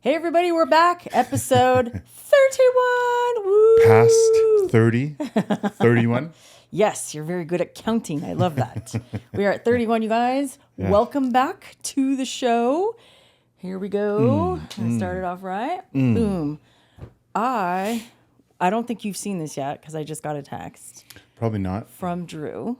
Hey everybody, we're back. Episode 31. Woo! Past 30, 31. Yes, you're very good at counting. I love that. We are at 31, you guys. Yeah. Welcome back to the show. Here we go. I started off right. Boom. I don't think you've seen this yet because I just got a text Probably not. from Drew.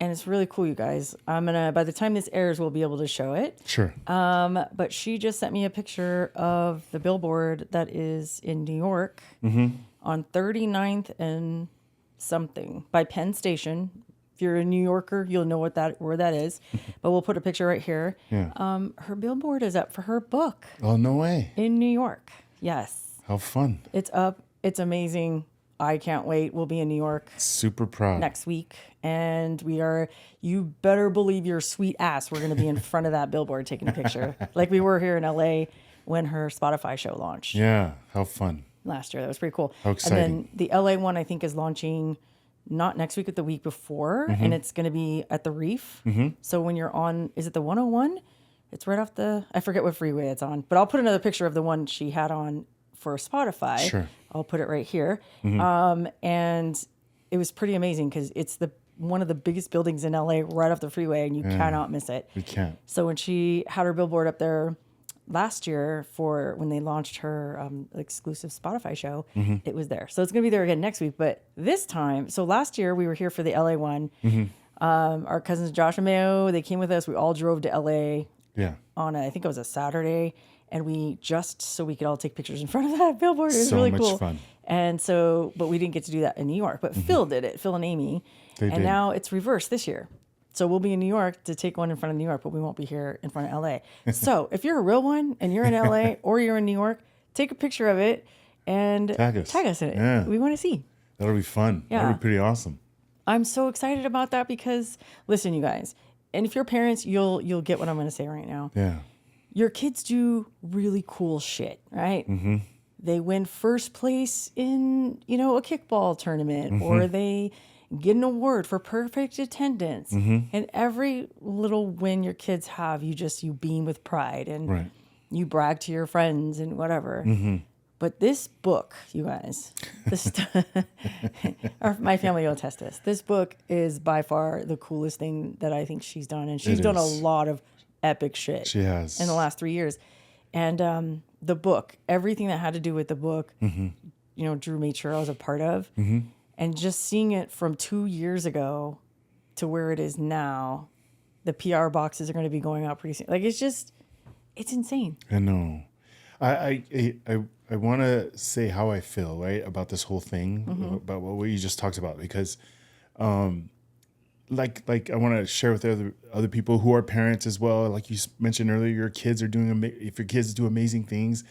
And it's really cool, you guys. By the time this airs, we'll be able to show it. Sure. But she just sent me a picture of the billboard that is in New York on 39th and something by Penn Station. If you're a New Yorker, you'll know where that is. But we'll put a picture right here. Yeah. Her billboard is up for her book Oh, no way. in New York. Yes. How fun. It's up. It's amazing. I can't wait. We'll be in New York Super proud. next week. And you better believe your sweet ass, we're going to be in front of that billboard taking a picture. Like we were here in LA when her Spotify show launched Yeah. How fun. last year. That was pretty cool. How exciting. And then the LA one, I think, is launching not next week, but the week before. And it's going to be at the Reef. So when you're on, is it the 101? It's right off I forget what freeway it's on. But I'll put another picture of the one she had on for Spotify. Sure. I'll put it right here. And it was pretty amazing because it's one of the biggest buildings in LA right off the freeway, and you cannot miss it. We can't. So when she had her billboard up there last year for when they launched her exclusive Spotify show, it was there. So it's going to be there again next week. But this time, so last year we were here for the LA one. Our cousins Josh and Mayo, they came with us. We all drove to LA Yeah. on I think it was a Saturday. And we so we could all take pictures in front of that billboard. It was So really much cool. fun. And so, but we didn't get to do that in New York. But Phil did it, Phil and Amy. They and did. now it's reversed this year. So we'll be in New York to take one in front of New York, but we won't be here in front of LA. So if you're a real one and you're in LA or you're in New York, take a picture of it and Tag us. in it. Yeah. We want to see. That'll be fun. Yeah. That'll be pretty awesome. I'm so excited about that because, listen, you guys, and if you're parents, you'll get what I'm going to say right now. Yeah. Your kids do really cool shit, right? They win first place in, a kickball tournament, or they get an award for perfect attendance. And every little win your kids have, you beam with pride and Right. you brag to your friends and whatever. But this book, you guys, my family will attest this. This book is by far the coolest thing that I think she's done. And she's done a lot of epic shit. She has. In the last 3 years. And the book, everything that had to do with the book, Drew made sure I was a part of. And just seeing it from 2 years ago to where it is now, the PR boxes are going to be going out pretty soon. Like, it's insane. I know. I want to say how I feel, right, about this whole thing, about what you just talked about, because like I want to share with other people who are parents as well. Like you mentioned earlier, your kids are if your kids do amazing things.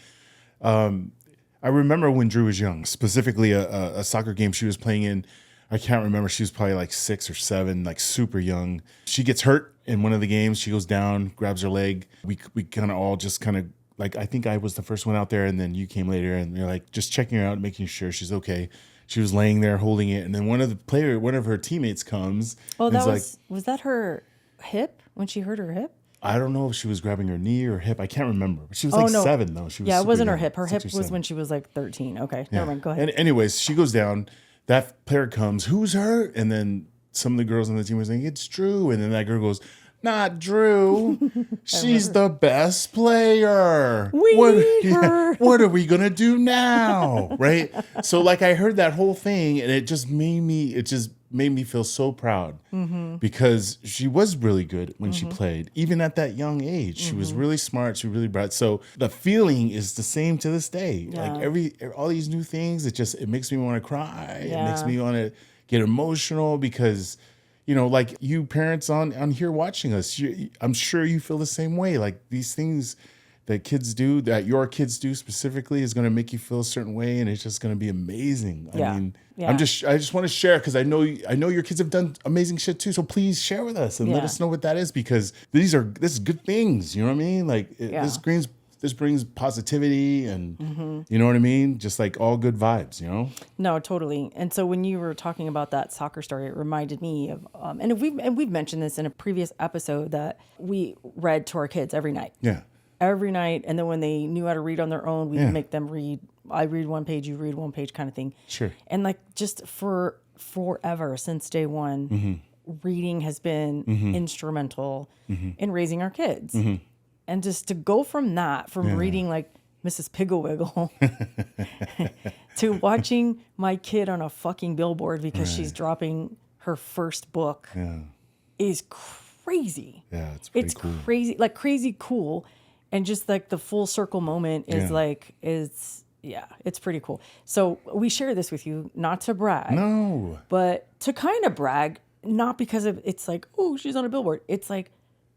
I remember when Drew was young, specifically a soccer game she was playing in. I can't remember. She was probably like 6 or 7, like super young. She gets hurt in one of the games. She goes down, grabs her leg. We kind of all just kind of like, I think I was the first one out there, and then you came later, and you're like just checking her out, making sure she's okay. She was laying there holding it, and then one of her teammates comes. Oh, was that her hip when she hurt her hip? I don't know if she was grabbing her knee or hip. I can't remember. But she was 7 though. She was it wasn't her young, hip. Her hip 6 or was 7. when she was like 13. Okay, never mind. Go ahead. And anyways, she goes down. That player comes. Who's hurt? And then some of the girls on the team were saying, "It's Drew." And then that girl goes, "Not Drew. She's the best player. We need her. What are we gonna do now?" Right? So like I heard that whole thing, and it just made me feel so proud because she was really good when she played, even at that young age. She was really smart. She was really bright. So the feeling is the same to this day. Yeah. Like all these new things, it makes me want to cry. Yeah. It makes me want to get emotional because, like you parents on here watching us, I'm sure you feel the same way. Like these things that kids do, that your kids do specifically, is going to make you feel a certain way, and it's just going to be amazing. Yeah. I mean, Yeah. I just want to share because I know your kids have done amazing shit too. So please share with us and let us know what that is, because this is good things. You know what I mean? Like this brings positivity and you know what I mean? Just like all good vibes, No, totally. And so when you were talking about that soccer story, it reminded me of, and we've mentioned this in a previous episode, that we read to our kids every night. Yeah. every night. And then when they knew how to read on their own, we'd make them read. I read one page, you read one page kind of thing. Sure. And like just for forever since day one, reading has been instrumental in raising our kids. And just to go from that, from reading like Mrs. Pigglewiggle to watching my kid on a fucking billboard because she's dropping her first book is crazy. Yeah, it's cool. Crazy, like crazy cool. And just like the full circle moment is it's pretty cool. So we share this with you, not to brag. No. But to kind of brag, not because of it's like, oh, she's on a billboard. It's like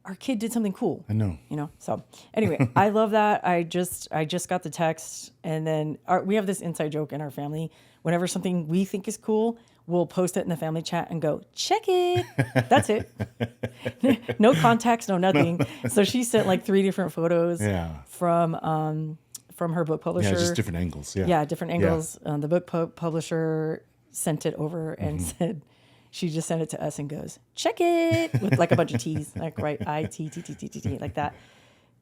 our kid did something cool. I know. You know? So anyway, I love that. I just got the text, and then we have this inside joke in our family. Whenever something we think is cool, we'll post it in the family chat and go, check it. That's it. No context, no nothing. So she sent like 3 different photos from her book publisher. Yeah, just different angles. Yeah, different angles. The book publisher sent it over and said, she just sent it to us and goes, check it, with like a bunch of T's, like I-T-T-T-T-T, like that.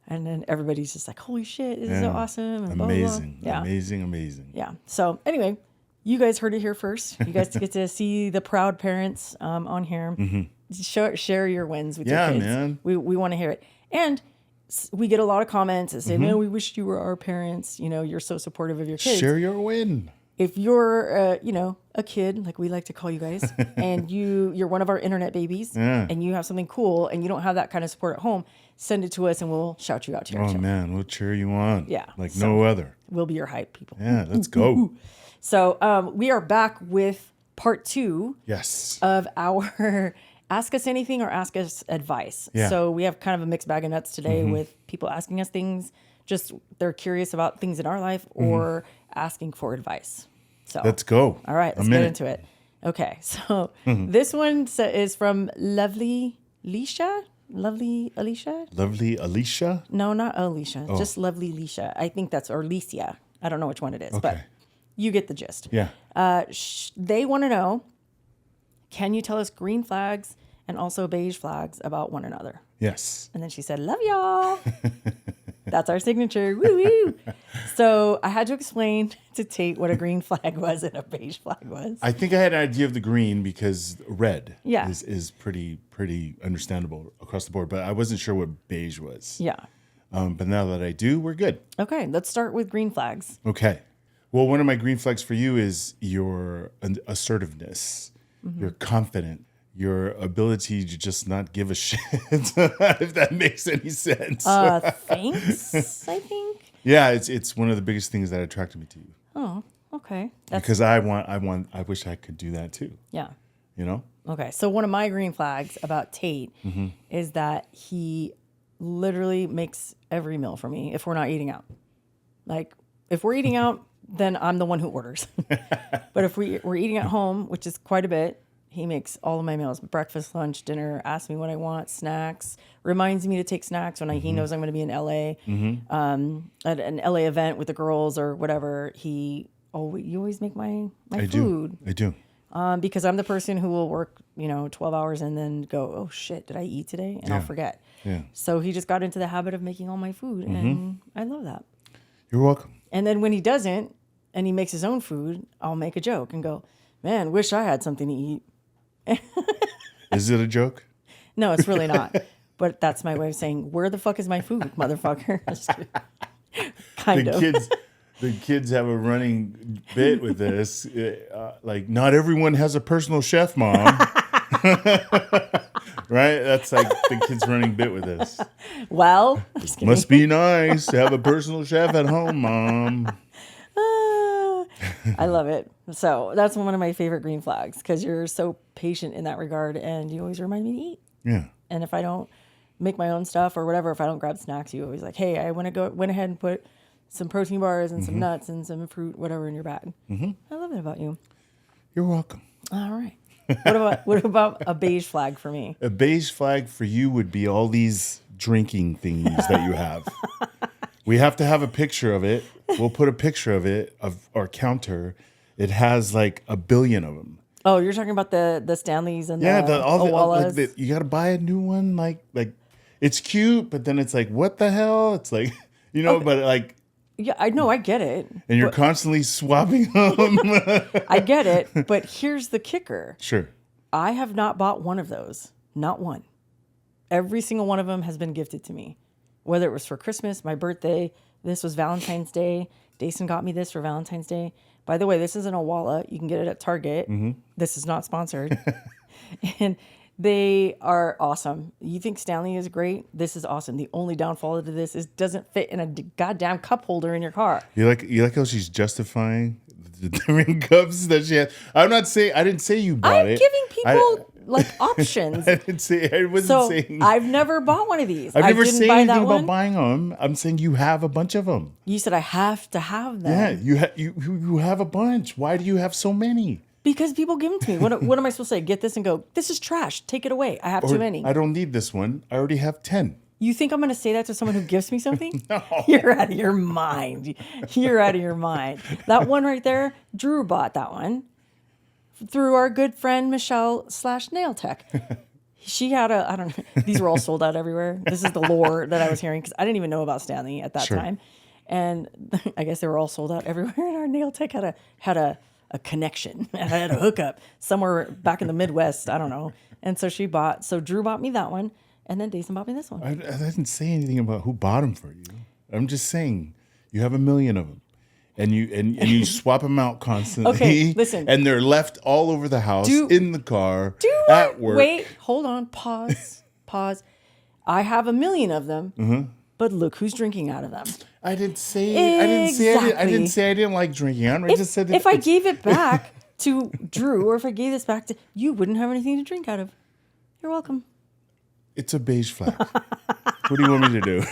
And then everybody's just like, holy shit, this is so awesome. And amazing. Blah, blah, blah. Amazing. Yeah. So anyway, you guys heard it here first. You guys get to see the proud parents on here. Share your wins with your kids. Man. We want to hear it. And we get a lot of comments that say, man, we wish you were our parents. You know, you're so supportive of your kids. Share your win. If you're, a kid, like we like to call you guys, and you're one of our internet babies, and you have something cool, and you don't have that kind of support at home, send it to us, and we'll shout you out to your show. Oh, man, we'll cheer you on. Yeah. Like no other. We'll be your hype people. Yeah, let's go. So we are back with part 2 of our Ask Us Anything or Ask Us Advice. Yeah. So we have kind of a mixed bag of nuts today with people asking us things, just they're curious about things in our life or asking for advice. So let's go. All right, let's get into it. Okay, so this one is from Lovely Alicia. Lovely Alicia? Lovely Alicia? No, not Alicia. Just Lovely Alicia. I think that's, or Alicia. I don't know which one it is, but you get the gist. Yeah. They want to know, can you tell us green flags and also beige flags about one another? Yes. And then she said, love y'all. That's our signature. Woo woo. So I had to explain to Tate what a green flag was and a beige flag was. I think I had an idea of the green because red Yeah. is pretty understandable across the board, but I wasn't sure what beige was. Yeah. But now that I do, we're good. Okay, let's start with green flags. Okay. Well, one of my green flags for you is your assertiveness. You're confident. Your ability to just not give a shit, if that makes any sense. Thanks, I think. Yeah, it's one of the biggest things that attracted me to you. Oh, okay. Because I wish I could do that too. Yeah. You know? Okay, so one of my green flags about Tate is that he literally makes every meal for me if we're not eating out. Like, if we're eating out, then I'm the one who orders. But if we're eating at home, which is quite a bit, he makes all of my meals, breakfast, lunch, dinner, asks me what I want, snacks, reminds me to take snacks when he knows I'm going to be in LA, at an LA event with the girls or whatever. You always make my food. I do. Because I'm the person who will work, 12 hours and then go, oh shit, did I eat today? And I'll forget. Yeah. So he just got into the habit of making all my food, and I love that. You're welcome. And then when he doesn't, and he makes his own food, I'll make a joke and go, man, wish I had something to eat. Is it a joke? No, it's really not. But that's my way of saying, where the fuck is my food, motherfucker? Kind of. The kids have a running bit with this. Like, not everyone has a personal chef, Mom. Right? That's like the kids' running bit with this. Well, just kidding. Must be nice to have a personal chef at home, Mom. I love it. So that's one of my favorite green flags because you're so patient in that regard and you always remind me to eat. Yeah. And if I don't make my own stuff or whatever, if I don't grab snacks, you always like, hey, I went ahead and put some protein bars and some nuts and some fruit, whatever in your bag. I love it about you. You're welcome. All right. What about a beige flag for me? A beige flag for you would be all these drinking things that you have. We have to have a picture of it. We'll put a picture of it, of our counter. It has like 1 billion of them. Oh, you're talking about the Stanleys and Yeah, the Owalas? you got to buy a new one. Like it's cute, but then it's like, what the hell? It's like, but like, Yeah, I know, I get it. and you're constantly swapping them. I get it, but here's the kicker. Sure. I have not bought one of those. Not one. Every single one of them has been gifted to me. Whether it was for Christmas, my birthday, this was Valentine's Day. Dason got me this for Valentine's Day. By the way, this isn't a wallet. You can get it at Target. This is not sponsored. And they are awesome. You think Stanley is great? This is awesome. The only downfall to this is it doesn't fit in a goddamn cup holder in your car. You like how she's justifying the different cups that she has. I didn't say you bought it. I'm giving people options. I wasn't saying. I've never bought one of these. I've never didn't said buy anything that about one. buying them. I'm saying you have a bunch of them. You said I have to have them. Yeah, you have a bunch. Why do you have so many? Because people give them to me. What am I supposed to say? Get this and go, this is trash. Take it away. I have too many. I don't need this one. I already have 10. You think I'm going to say that to someone who gives me something? No. You're out of your mind. You're out of your mind. That one right there, Drew bought that one through our good friend Michelle / Nail Tech. She had I don't know, these were all sold out everywhere. This is the lore that I was hearing because I didn't even know about Stanley at that time. And I guess they were all sold out everywhere. And our Nail Tech had a connection. I had a hookup somewhere back in the Midwest. I don't know. And so Drew bought me that one. And then Dason bought me this one. I didn't say anything about who bought them for you. I'm just saying you have a million of them. And you swap them out constantly. Okay, listen. And they're left all over the house, in the car, at work. Wait, hold on. Pause. I have a million of them, but look who's drinking out of them. I didn't say I didn't like drinking. I just said that if I gave it back to Drew, or if I gave this back to you, wouldn't have anything to drink out of. You're welcome. It's a beige flag. What do you want me to do?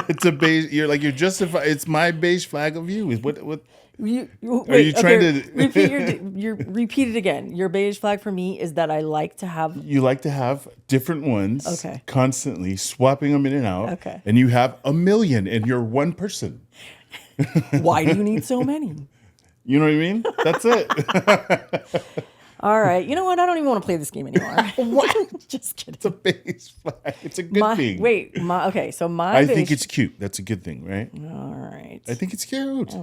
It's a beige. You're justified. It's my beige flag of you. What? Are you trying to repeat it again? Your beige flag for me is that I like to have. You like to have different ones. Okay. Constantly swapping them in and out. Okay. And you have a million, and you're one person. Why do you need so many? You know what I mean? That's it. All right. You know what? I don't even want to play this game anymore. What? Just kidding. It's a beige flag. It's a good thing. Okay. So I think it's cute. That's a good thing, right? All right. I think it's cute.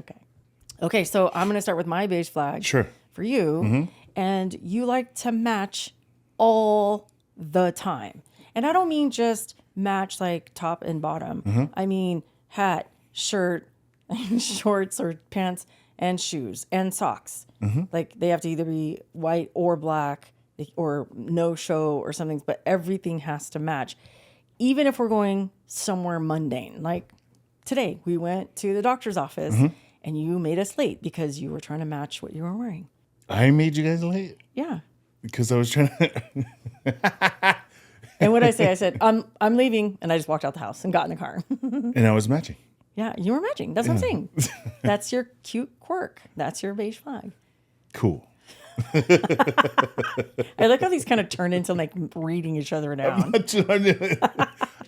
Okay. So I'm going to start with my beige flag. Sure. For you. And you like to match all the time. And I don't mean just match like top and bottom. I mean hat, shirt, shorts or pants, and shoes and socks. Like they have to either be white or black or no show or something, but everything has to match. Even if we're going somewhere mundane, like today we went to the doctor's office and you made us late because you were trying to match what you were wearing. I made you guys late? Yeah. Because I was trying to... And what I said, I'm leaving. And I just walked out the house and got in the car. And I was matching. Yeah, you were matching. That's what I'm saying. That's your cute quirk. That's your beige flag. Cool. I like how these kind of turn into like reading each other down.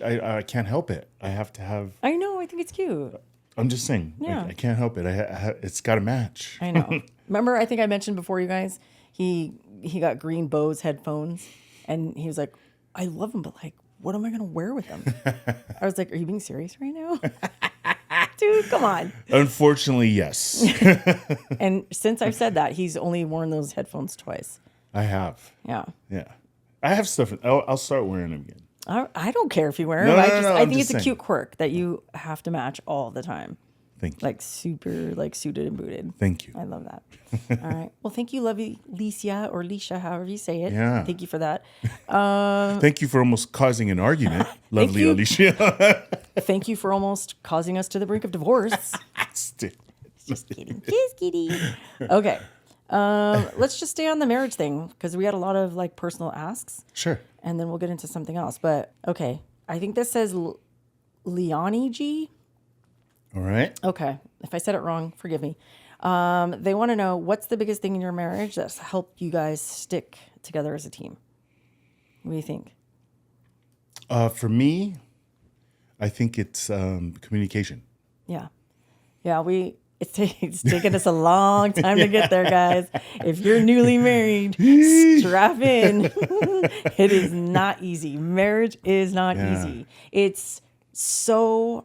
I can't help it. I have to have... I know. I think it's cute. I'm just saying. Yeah. I can't help it. It's got to match. I know. Remember, I think I mentioned before, you guys, he got green Bose headphones. And he was like, I love them, but like, what am I going to wear with them? I was like, are you being serious right now? Dude, come on. Unfortunately, yes. And since I've said that, he's only worn those headphones twice. I have. Yeah. Yeah. I have stuff. I'll start wearing them again. I don't care if you wear No, them. no, I think I'm it's just a cute saying. quirk that you have to match all the time. Thank you. Like super like suited and booted. Thank you. I love that. All right. Well, thank you, lovey Licia or Leisha, however you say it. Yeah. Thank you for that. Thank you for almost causing an argument, lovely you. Alicia. Thank you for almost causing us to the brink of divorce. Just kidding. Just kidding. Okay. Let's just stay on the marriage thing because we had a lot of like personal asks. Sure. And then we'll get into something else. But okay. I think this says Leonie G. All right. Okay. If I said it wrong, forgive me. They want to know what's the biggest thing in your marriage that's helped you guys stick together as a team? What do you think? For me, I think it's communication. Yeah. Yeah. It's taken us a long time to get there, guys. If you're newly married, strap in. It is not easy. Marriage is not easy. It's so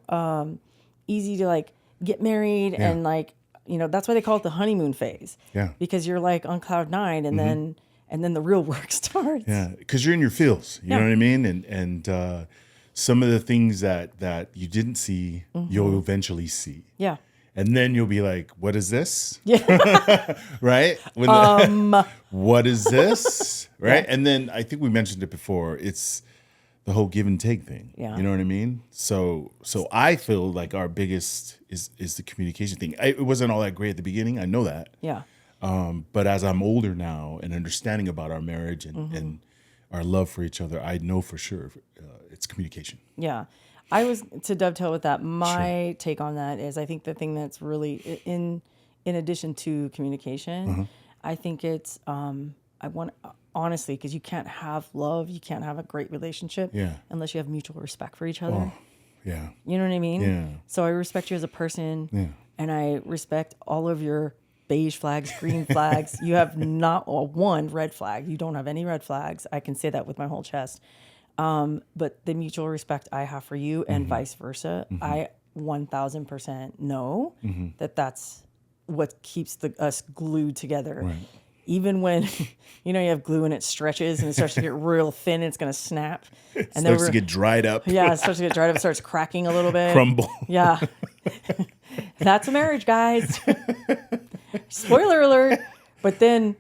easy to like get married and like, you know, that's why they call it the honeymoon phase. Yeah. Because you're like on cloud nine and then the real work starts. Yeah. Because you're in your feels. You know what I mean? And some of the things that you didn't see, you'll eventually see. Yeah. And then you'll be like, what is this? Yeah. Right? What is this? Right? Yeah. And then I think we mentioned it before. It's the whole give and take thing. Yeah. You know what I mean? So I feel like our biggest is the communication thing. It wasn't all that great at the beginning. I know that. Yeah. But as I'm older now and understanding about our marriage and our love for each other, I know for sure it's communication. Yeah. I was to dovetail with that. My take on that is I think the thing that's really in addition to communication, I think it's I want honestly because you can't have love, you can't have a great relationship unless you have mutual respect for each other. Oh, yeah. You know what I mean? Yeah. So I respect you as a person, and I respect all of your beige flags, green flags. You have not one red flag. You don't have any red flags. I can say that with my whole chest. But the mutual respect I have for you and vice versa, I 1000% know that that's what keeps us glued together. Right. Even when, you know, you have glue and it stretches and it starts to get real thin, it's going to snap. It starts to get dried up. Yeah, it starts to get dried up. It starts cracking a little bit. Crumble. Yeah. That's a marriage, guys. Spoiler alert. But then...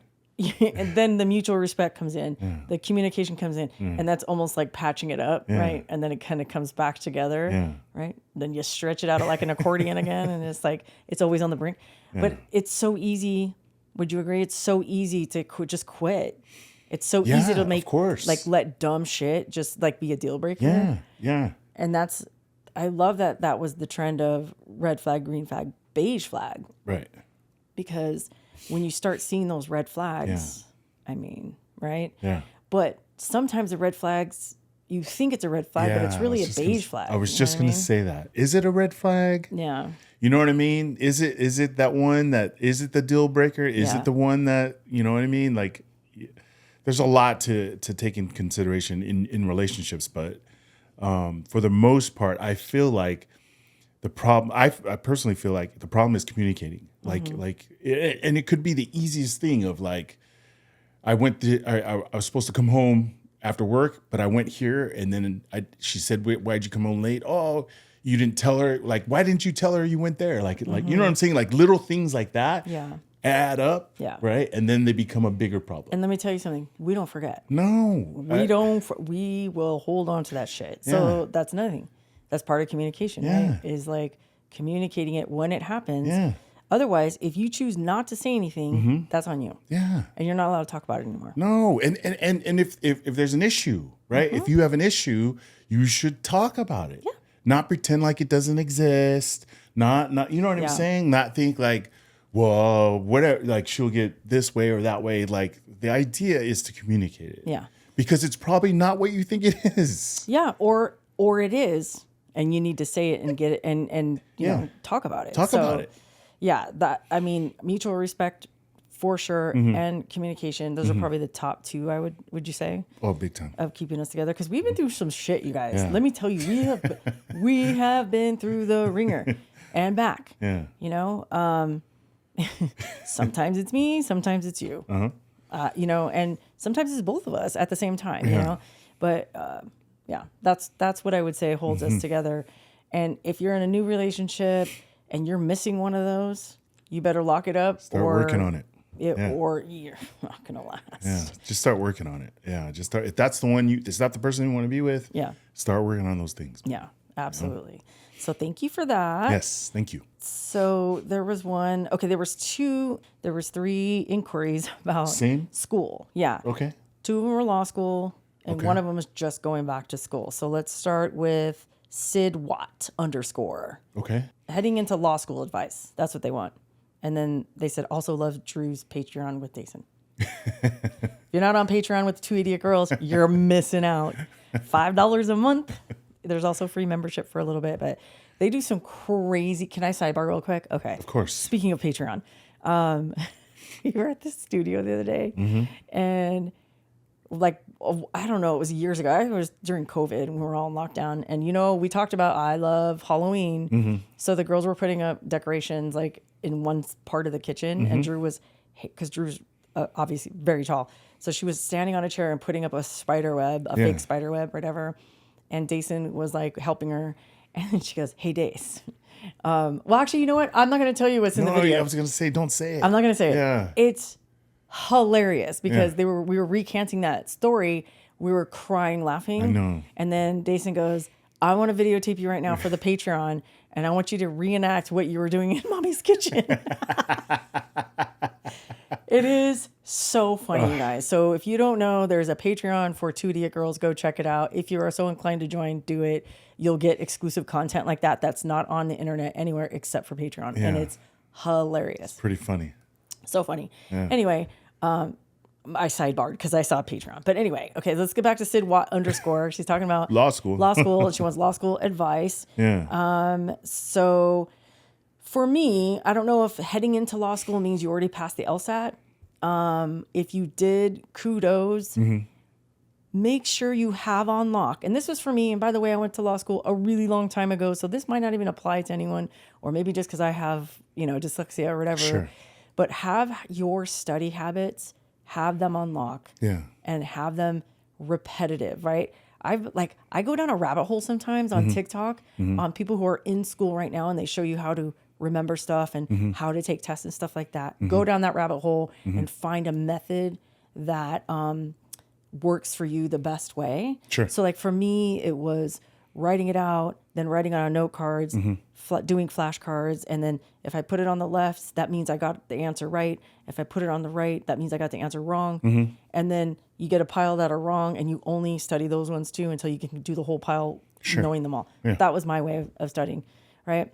and then the mutual respect comes in, the communication comes in, and that's almost like patching it up, right? And then it kind of comes back together, right? Then you stretch it out like an accordion again, and it's like it's always on the brink. But it's so easy. Would you agree? It's so easy to just quit. It's so easy to make, like, let dumb shit just like be a deal breaker. Yeah, yeah. And I love that was the trend of red flag, green flag, beige flag, right? Because when you start seeing those red flags, I mean, right? Yeah. But sometimes the red flags, you think it's a red flag, but it's really a beige flag. I was just going to say that. Is it a red flag? Yeah. You know what I mean? Is it that one is it the deal breaker? Is it the one that, you know what I mean? Like, there's a lot to take in consideration in relationships, but for the most part, I feel like the problem, I personally feel like the problem is communicating. Like, and it could be the easiest thing of like, I was supposed to come home after work, but I went here and then she said, why'd you come home late? Oh, you didn't tell her. Like, why didn't you tell her you went there? Like, you know what I'm saying? Like little things like that add up, right? And then they become a bigger problem. And let me tell you something. We don't forget. No. We will hold on to that shit. So that's another thing. That's part of communication, right? Is like communicating it when it happens. Yeah. Otherwise, if you choose not to say anything, that's on you. Yeah. And you're not allowed to talk about it anymore. No. And if there's an issue, right? If you have an issue, you should talk about it. Yeah. Not pretend like it doesn't exist. Not you know what I'm saying? Not think like, well, whatever, like she'll get this way or that way. Like the idea is to communicate it. Yeah. Because it's probably not what you think it is. Yeah. Or it is, and you need to say it and get it and you know, talk about it. Talk about it. Yeah, mutual respect for sure, and communication. Those are probably the top two. Would you say? Oh, big time. Of keeping us together, because we've been through some shit, you guys. Yeah. Let me tell you, we have been through the ringer and back. Yeah. You know, sometimes it's me, sometimes it's you. You know, and sometimes it's both of us at the same time. You know, but that's what I would say holds us together. And if you're in a new relationship and you're missing one of those, you better lock it up. Start working on it. Or you're not going to last. Yeah, just start working on it. Yeah, just start. If that's the one it's not the person you want to be with, start working on those things. Yeah, absolutely. You know? So thank you for that. Yes, thank you. So there was one. Okay, there was three inquiries about school. Yeah. Okay. 2 of them were law school, and one of them was just going back to school. So let's start with Sid Watt _. Okay. Heading into law school advice. That's what they want. And then they said, also love Drew's Patreon with Dason. If you're not on Patreon with 2 Idiot Girls, you're missing out. $5 a month. There's also free membership for a little bit, but They do some crazy. Can I sidebar real quick? Okay. Of course. Speaking of Patreon, we were at the studio the other day, and like I don't know, it was years ago. It was during COVID, and we were all in lockdown. And we talked about I love Halloween, so the girls were putting up decorations like in one part of the kitchen, and Drew was because Drew's obviously very tall, so she was standing on a chair and putting up a spider web, a fake spider web, whatever. And Dason was like helping her. And then she goes, "Hey, Dace." Well, actually, you know what? I'm not going to tell you what's in the video. I was going to say, don't say it. I'm not going to say it. Yeah. It's hilarious because we were recanting that story. We were crying, laughing. I know. And then Dason goes, "I want to videotape you right now for the Patreon, and I want you to reenact what you were doing in Mommy's kitchen." It is so funny, you guys. So if you don't know, there's a Patreon for Two Idiot Girls. Go check it out. If you are so inclined to join, do it. You'll get exclusive content like that that's not on the internet anywhere except for Patreon. And it's hilarious. Pretty funny. So funny. Yeah. Anyway, I sidebarred because I saw Patreon. But anyway, okay, let's get back to Sid Watt _ She's talking about law school. Law school. She wants law school advice. Yeah. So for me, I don't know if heading into law school means you already passed the LSAT. If you did, kudos. Make sure you have on lock. And this was for me. And by the way, I went to law school a really long time ago. So this might not even apply to anyone, or maybe just because I have, dyslexia or whatever. Sure. But have your study habits, have them on lock. Yeah. And have them repetitive, right? I go down a rabbit hole sometimes on TikTok on people who are in school right now, and they show you how to remember stuff and how to take tests and stuff like that. Go down that rabbit hole and find a method that works for you the best way. Sure. So like for me, it was writing it out, then writing it on note cards, doing flashcards. And then if I put it on the left, that means I got the answer right. If I put it on the right, that means I got the answer wrong. And then you get a pile that are wrong, and you only study those ones too until you can do the whole pile, knowing them all. Yeah. That was my way of studying, right?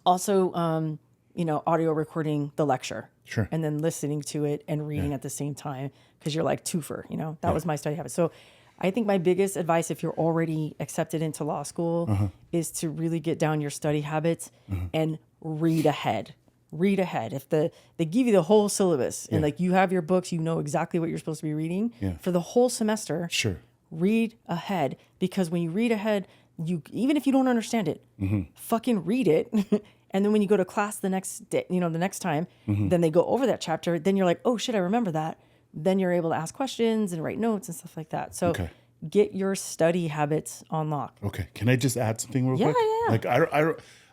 Also, audio recording the lecture. Sure. And then listening to it and reading at the same time, because you're like twofer, that was my study habit. So I think my biggest advice, if you're already accepted into law school, is to really get down your study habits and read ahead. Read ahead. If they give you the whole syllabus and like you have your books, you know exactly what you're supposed to be reading for the whole semester. Sure. Read ahead, because when you read ahead, even if you don't understand it, fucking read it. And then when you go to class the next day, the next time, then they go over that chapter. Then you're like, oh shit, I remember that. Then you're able to ask questions and write notes and stuff like that. So get your study habits on lock. Okay. Can I just add something real quick? Yeah. Like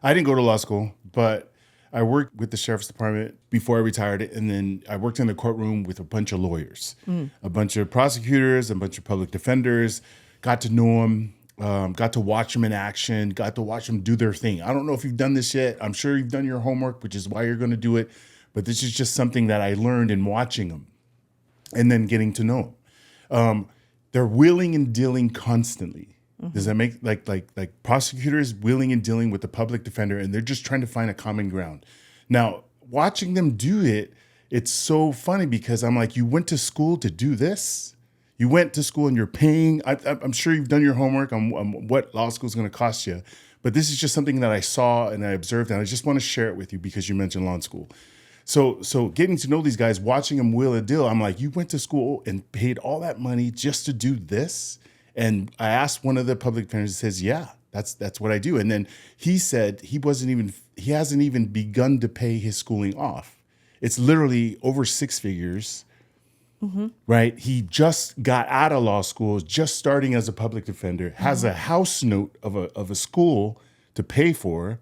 I didn't go to law school, but I worked with the sheriff's department before I retired. And then I worked in the courtroom with a bunch of lawyers, a bunch of prosecutors, a bunch of public defenders, got to know them. Got to watch them in action, got to watch them do their thing. I don't know if you've done this yet. I'm sure you've done your homework, which is why you're going to do it. But this is just something that I learned in watching them and then getting to know them. They're wheeling and dealing constantly. Does that make like prosecutors wheeling and dealing with the public defender, and they're just trying to find a common ground. Now, watching them do it, it's so funny because I'm like, you went to school to do this? You went to school and you're paying. I'm sure you've done your homework on what law school is going to cost you. But this is just something that I saw and I observed, and I just want to share it with you because you mentioned law school. So getting to know these guys, watching them wheel a deal, I'm like, you went to school and paid all that money just to do this? And I asked one of the public defenders, he says, yeah, that's what I do. And then he said he hasn't even begun to pay his schooling off. It's literally over six figures. Right? He just got out of law school, just starting as a public defender, has a house note of a school to pay for.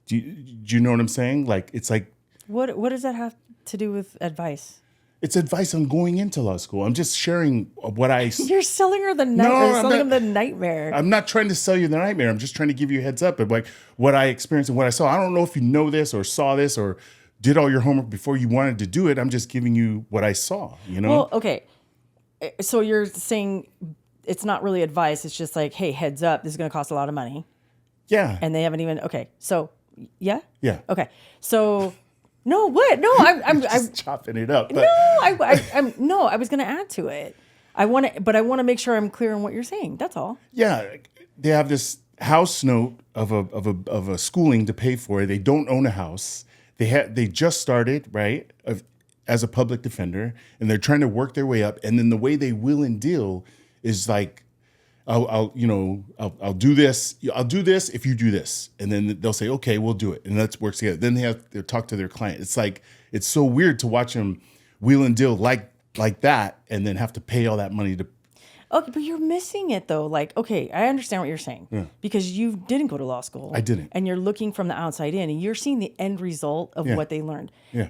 Do you know what I'm saying? Like, it's like, what does that have to do with advice? It's advice on going into law school. I'm just sharing what I... You're selling her the nightmare. Selling him the nightmare. I'm not trying to sell you the nightmare. I'm just trying to give you a heads up of like what I experienced and what I saw. I don't know if you know this or saw this or did all your homework before you wanted to do it. I'm just giving you what I saw, Well, okay. So you're saying it's not really advice. It's just like, hey, heads up, this is going to cost a lot of money. Yeah. And they haven't even, okay. So, yeah? Yeah. Okay. So, no, what? No, I'm just chopping it up. But. No, I was going to add to it. I want to make sure I'm clear on what you're saying. That's all. Yeah. They have this house note of a schooling to pay for it. They don't own a house. They just started, right, as a public defender, and they're trying to work their way up. And then the way they will and deal is like, I'll do this. I'll do this if you do this, and then they'll say, okay, we'll do it, and let's work together. Then they have to talk to their client. It's like, it's so weird to watch them wheel and deal like that, and then have to pay all that money to. Okay, but you're missing it though. Like, okay, I understand what you're saying because you didn't go to law school. I didn't, and you're looking from the outside in, and you're seeing the end result of what they learned. Yeah,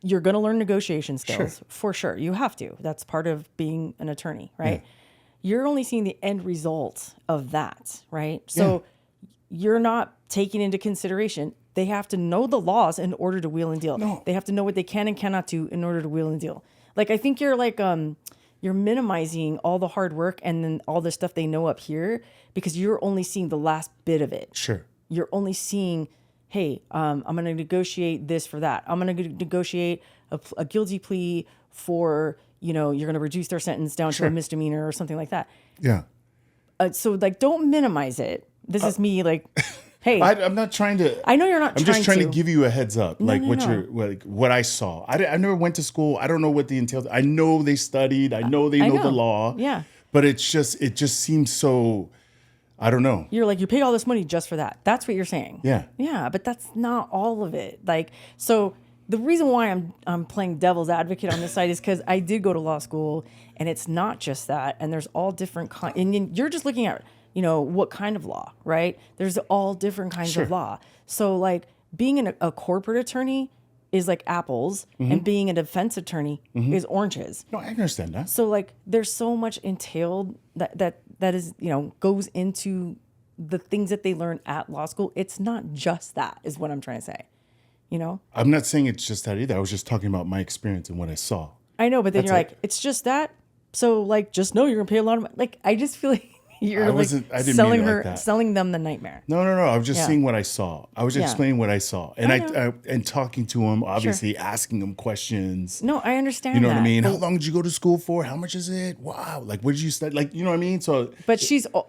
you're going to learn negotiation skills sure. for sure. You have to. That's part of being an attorney, right? Yeah. You're only seeing the end result of that, right? So you're not taking into consideration they have to know the laws in order to wheel and deal. No. They have to know what they can and cannot do in order to wheel and deal. Like, I think you're like you're minimizing all the hard work and then all the stuff they know up here because you're only seeing the last bit of it. Sure. You're only seeing, hey, I'm going to negotiate this for that. I'm going to negotiate a guilty plea for, you're going to reduce their sentence down to a misdemeanor or something like that. Yeah. So like, don't minimize it. This is me like, hey, I'm not trying to. I know you're not. I'm just trying to give you a heads up, No. what I saw. I never went to school. I don't know what the entails. I know they studied. I know they know the law. Yeah. But it just seems so. I don't know. You're like, you pay all this money just for that. That's what you're saying. Yeah. Yeah, but that's not all of it. Like, so the reason why I'm playing devil's advocate on this side is because I did go to law school, and it's not just that. And there's all different and you're just looking at what kind of law, right? There's all different kinds of law. So like being a corporate attorney is like apples, and being a defense attorney is oranges. No, I understand that. So like there's so much entailed that is, goes into the things that they learn at law school. It's not just that is what I'm trying to say, I'm not saying it's just that either. I was just talking about my experience and what I saw. I know, but then you're like, it's just that. So like, just know you're going to pay a lot of money. Like, I just feel like you're I didn't selling mean it like that. Selling them the nightmare. No. I was just seeing what I saw. I was explaining what I saw, and and talking to him, obviously asking him questions. No, I understand. You know what I mean? How long did you go to school for? How much is it? Wow. Like, what did you study? Like, you know what I mean? So, but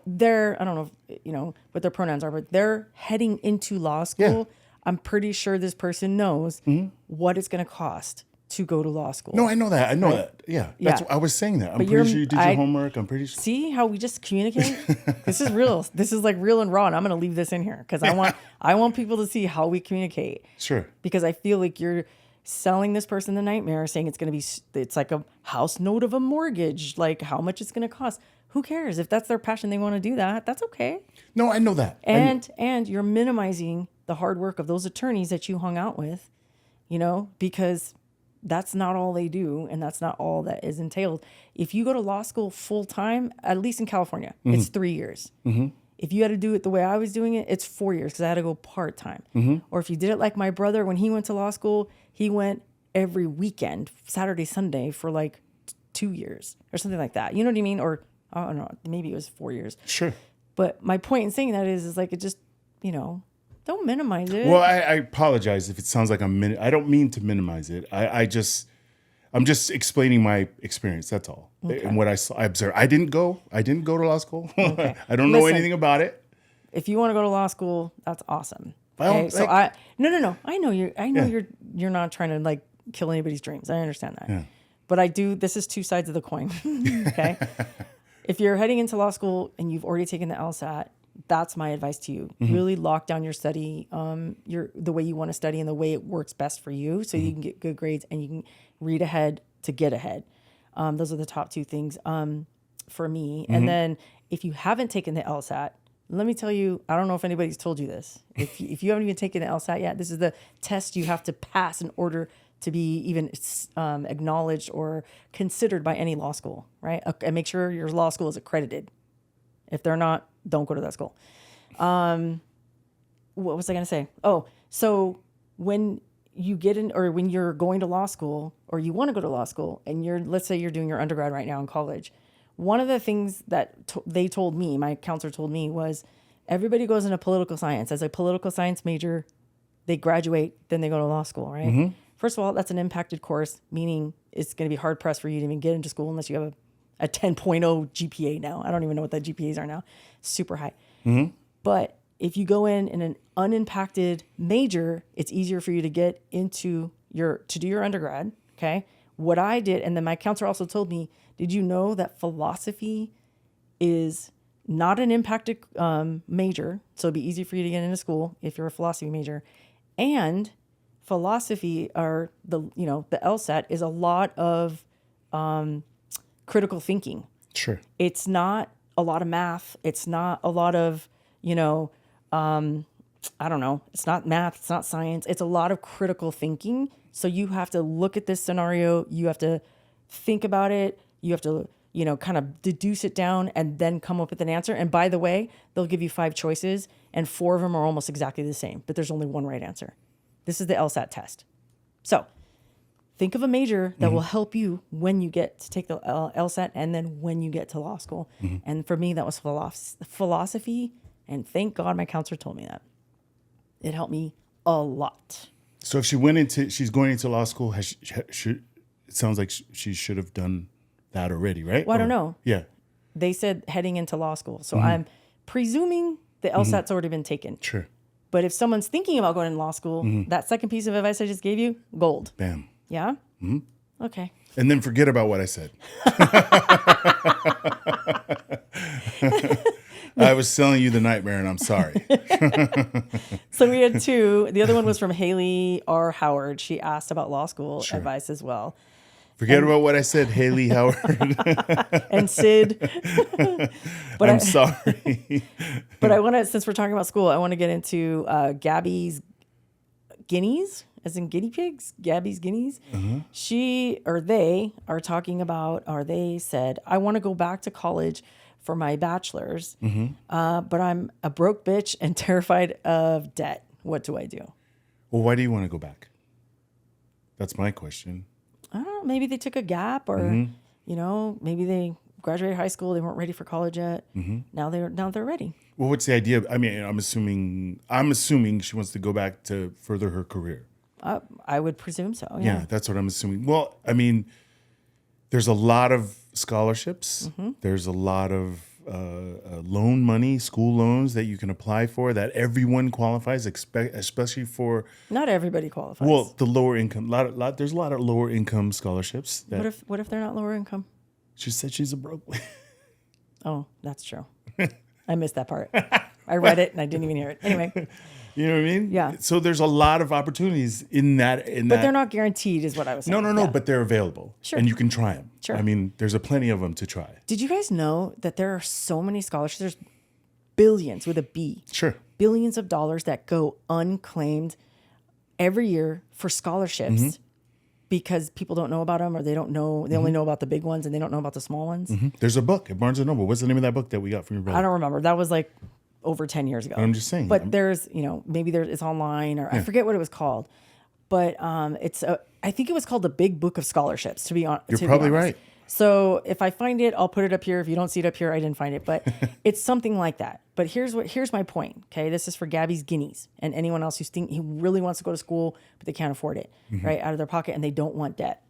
they're, I don't know, what their pronouns are, but they're heading into law school. Yeah. I'm pretty sure this person knows what it's going to cost to go to law school. No, I know that. That. Yeah. That's what I was saying that. I'm pretty sure you did your homework. I'm pretty sure. See how we just communicate? This is real. This is like real and raw. And I'm going to leave this in here because I want people to see how we communicate. Sure. Because I feel like you're selling this person the nightmare, saying it's like a house note of a mortgage, like how much it's going to cost. Who cares? If that's their passion, they want to do that. That's okay. No, I know that. And you're minimizing the hard work of those attorneys that you hung out with, because that's not all they do, and that's not all that is entailed. If you go to law school full time, at least in California, it's 3 years. If you had to do it the way I was doing it, it's 4 years because I had to go part time. Or if you did it like my brother, when he went to law school, he went every weekend, Saturday, Sunday, for like 2 years or something like that. You know what I mean? Or I don't know, maybe it was 4 years. Sure. But my point in saying that is like it just, don't minimize it. Well, I apologize if it sounds like I don't mean to minimize it. I'm just explaining my experience. That's all. Okay. And what I observed. I didn't go to law school. Okay. I don't know anything about it. If you want to go to law school, that's awesome. Okay? So no. I know you're not trying to like kill anybody's dreams. I understand that. Yeah. But I do. This is two sides of the coin. Okay. If you're heading into law school and you've already taken the LSAT, that's my advice to you. Really lock down your study, the way you want to study and the way it works best for you, so you can get good grades and you can read ahead to get ahead. Those are the top two things for me. And then if you haven't taken the LSAT, let me tell you, I don't know if anybody's told you this. If you haven't even taken the LSAT yet, this is the test you have to pass in order to be even acknowledged or considered by any law school, right? And make sure your law school is accredited. If they're not, don't go to that school. What was I going to say? Oh, so when you get in, or when you're going to law school, or you want to go to law school, and let's say you're doing your undergrad right now in college, one of the things that they told me, my counselor told me, was everybody goes into political science. As a political science major, they graduate, then they go to law school, right? First of all, that's an impacted course, meaning it's going to be hard pressed for you to even get into school unless you have a 10.0 GPA now. I don't even know what the GPAs are now. Super high. But if you go in an unimpacted major, it's easier for you to get into to do your undergrad. Okay. What I did, and then my counselor also told me, did you know that philosophy is not an impacted major? So it'd be easy for you to get into school if you're a philosophy major. And philosophy, or the LSAT, is a lot of critical thinking. Sure. It's not a lot of math. It's not a lot of, I don't know. It's not math. It's not science. It's a lot of critical thinking. So you have to look at this scenario. You have to think about it. You have to, kind of deduce it down and then come up with an answer. And by the way, they'll give you 5 choices and 4 of them are almost exactly the same, but there's only one right answer. This is the LSAT test. So think of a major that will help you when you get to take the LSAT and then when you get to law school. And for me, that was philosophy. And thank God my counselor told me that. It helped me a lot. So if she's going into law school, it sounds like she should have done that already, right? Well, I don't know. Yeah. They said heading into law school. So I'm presuming the LSAT's already been taken. Sure. But if someone's thinking about going to law school, that second piece of advice I just gave you, gold. Bam. Yeah? Mm-hmm. Okay. And then forget about what I said. I was selling you the nightmare, and I'm sorry. So we had 2. The other one was from Haley R. Howard. She asked about law school advice as well. Forget about what I said, Haley Howard. And Sid. But I'm sorry. But I want to, since we're talking about school, I want to get into Gabby's guineas, as in guinea pigs, Gabby's guineas. They are talking about, or they said, I want to go back to college for my bachelor's, but I'm a broke bitch and terrified of debt. What do I do? Well, why do you want to go back? That's my question. I don't know. Maybe they took a gap, or maybe they graduated high school. They weren't ready for college yet. Now they're ready. Well, what's the idea? I mean, I'm assuming she wants to go back to further her career. I would presume so. Yeah, that's what I'm assuming. Well, I mean, there's a lot of scholarships. There's a lot of loan money, school loans that you can apply for that everyone qualifies, especially for. Not everybody qualifies. Well, the lower income. There's a lot of lower income scholarships. What if they're not lower income? She said she's a broke. Oh, that's true. I missed that part. I read it and I didn't even hear it. Anyway. You know what I mean? Yeah. So there's a lot of opportunities in that. But they're not guaranteed, is what I was saying. No, but they're available. Sure. And you can try them. Sure. I mean, there's a plenty of them to try. Did you guys know that there are so many scholarships? There's billions with a B. Sure. Billions of dollars that go unclaimed every year for scholarships because people don't know about them, or they don't know. They only know about the big ones and they don't know about the small ones. There's a book at Barnes & Noble. What's the name of that book that we got from your brother? I don't remember. That was like over 10 years ago. I'm just saying. But there's, maybe it's online, or I forget what it was called. But I think it was called the Big Book of Scholarships, to be honest. You're probably right. So if I find it, I'll put it up here. If you don't see it up here, I didn't find it. But it's something like that. But here's my point. Okay, this is for Gabby's guineas and anyone else who really wants to go to school, but they can't afford it, right, out of their pocket, and they don't want debt.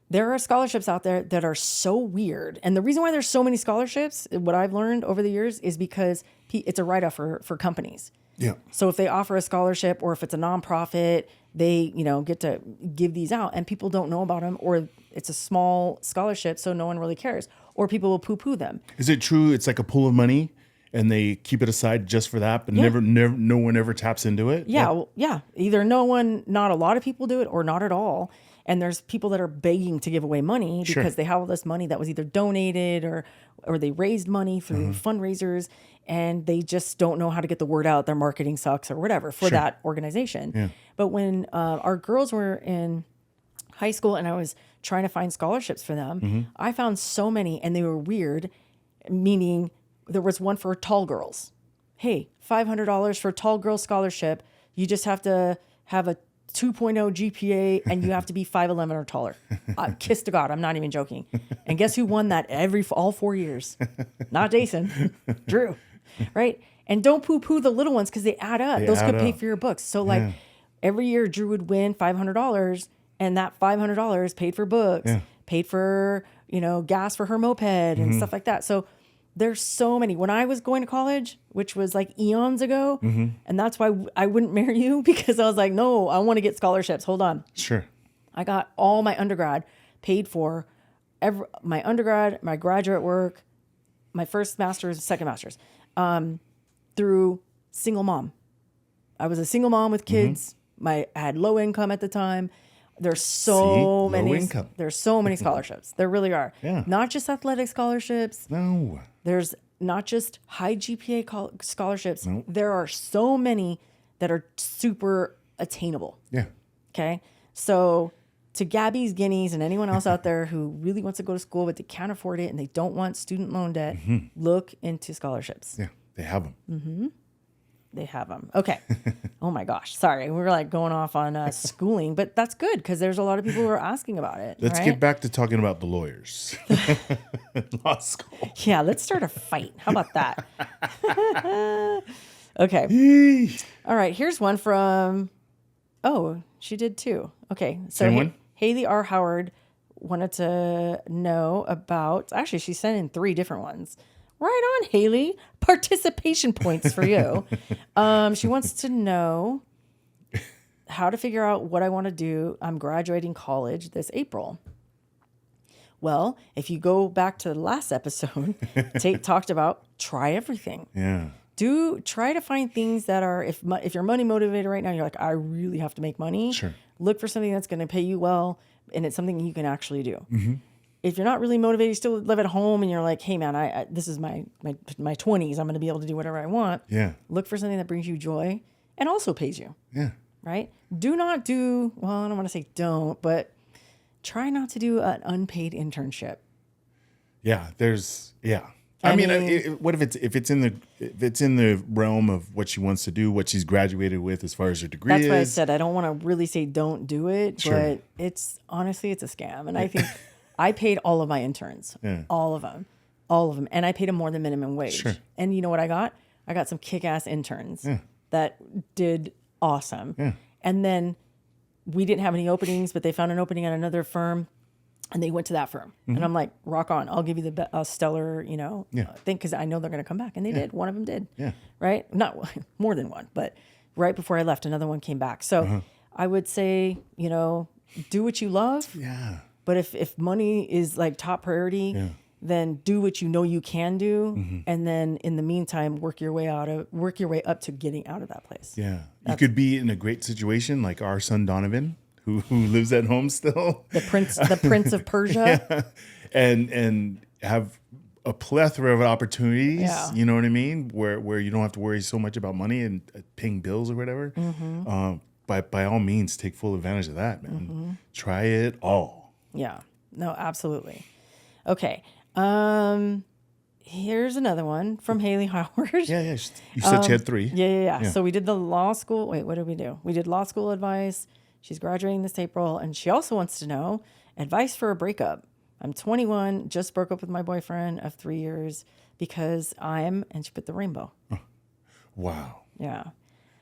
There are scholarships out there that are so weird. And the reason why there's so many scholarships, what I've learned over the years, is because it's a write-off for companies. Yeah. So if they offer a scholarship, or if it's a nonprofit, they, get to give these out and people don't know about them, or it's a small scholarship, so no one really cares, or people will poo-poo them. Is it true it's like a pool of money and they keep it aside just for that, but never no one ever taps into it? Yeah. Either not a lot of people do it, or not at all. And there's people that are begging to give away money because they have all this money that was either donated or they raised money through fundraisers, and they just don't know how to get the word out. Their marketing sucks or whatever for that organization. Yeah. But when our girls were in high school and I was trying to find scholarships for them, I found so many, and they were weird, meaning there was one for tall girls. Hey, $500 for a tall girl scholarship. You just have to have a 2.0 GPA and you have to be 5'11" or taller. Kiss to God, I'm not even joking. And guess who won that all 4 years? Not Jason, Drew, right? And don't poo-poo the little ones because they add up. Those could pay for your books. So every year Drew would win $500, and that $500 paid for books, paid for gas for her moped and stuff like that. So There's so many. When I was going to college, which was like eons ago, and that's why I wouldn't marry you, because I was like, no, I want to get scholarships. Hold on. Sure. I got all my undergrad paid for, my undergrad, my graduate work, my first master's, second master's, through single mom. I was a single mom with kids. I had low income at the time. There's so many. There's so many scholarships. There really are. Yeah. Not just athletic scholarships. No. There's not just high GPA scholarships. Nope. There are so many that are super attainable. Yeah. Okay. So to Gabby's Guineas and anyone else out there who really wants to go to school but they can't afford it and they don't want student loan debt, look into scholarships. Yeah. They have them. They have them. Okay. Oh my gosh. Sorry. We're like going off on schooling, but that's good because there's a lot of people who are asking about it. Let's get back to talking about the lawyers. Law school. Yeah. Let's start a fight. How about that? Okay. All right. Here's one from, she did too. Okay. So Same one? Haley R. Howard wanted to know about, actually, she sent in 3 different ones. Right on, Haley. Participation points for you. She wants to know how to figure out what I want to do. I'm graduating college this April. Well, if you go back to the last episode, Tate talked about try everything. Yeah. Try to find things that are, if you're money motivated right now, you're like, I really have to make money. Sure. Look for something that's going to pay you well, and it's something you can actually do. If you're not really motivated, you still live at home and you're like, hey man, I this is my 20s. I'm going to be able to do whatever I want. Yeah. Look for something that brings you joy and also pays you. Yeah. Right? Do not do, well, I don't want to say don't, but try not to do an unpaid internship. Yeah. I mean, what if it's in the realm of what she wants to do, what she's graduated with as far as her degree That's why I said I don't want to really say don't do it, Sure. but it's honestly a scam. And I think I paid all of my interns, all of them. And I paid them more than minimum wage. Sure. And you know what I got? I got some kick-ass interns that did awesome. Yeah. And then we didn't have any openings, but they found an opening at another firm and they went to that firm. And I'm like, rock on. I'll give you the stellar, thing, because I know they're going to come back. And they did. One of them did. Yeah. Right? Not more than one, but right before I left, another one came back. So I would say, do what you love. Yeah. But if money is like top priority, then do what you know you can do, and then in the meantime, work your way up to getting out of that place. Yeah, you could be in a great situation like our son Donovan, who lives at home still, the prince of Persia, and have a plethora of opportunities. Yeah. You know what I mean? Where you don't have to worry so much about money and paying bills or whatever. By all means, take full advantage of that, man. Try it all. Yeah. No, absolutely. Okay. Here's another one from Haley Howard. Yeah. You said she had 3. Yeah. So we did the law school. Wait, what did we do? We did law school advice. She's graduating this April, and she also wants to know advice for a breakup. I'm 21, just broke up with my boyfriend of 3 years because and she put the rainbow. Oh, wow. Yeah.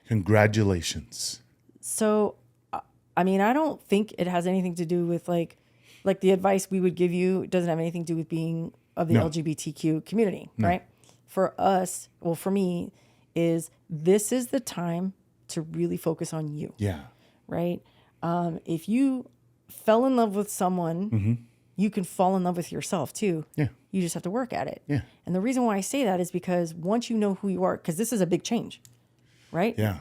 Congratulations. So, I mean, I don't think it has anything to do with like the advice we would give you doesn't have anything to do with being of the LGBTQ community, right? For us, well, for me, this is the time to really focus on you. Yeah. Right? If you fell in love with someone, you can fall in love with yourself too. Yeah. You just have to work at it. Yeah. And the reason why I say that is because once you know who you are, because this is a big change, right? Yeah.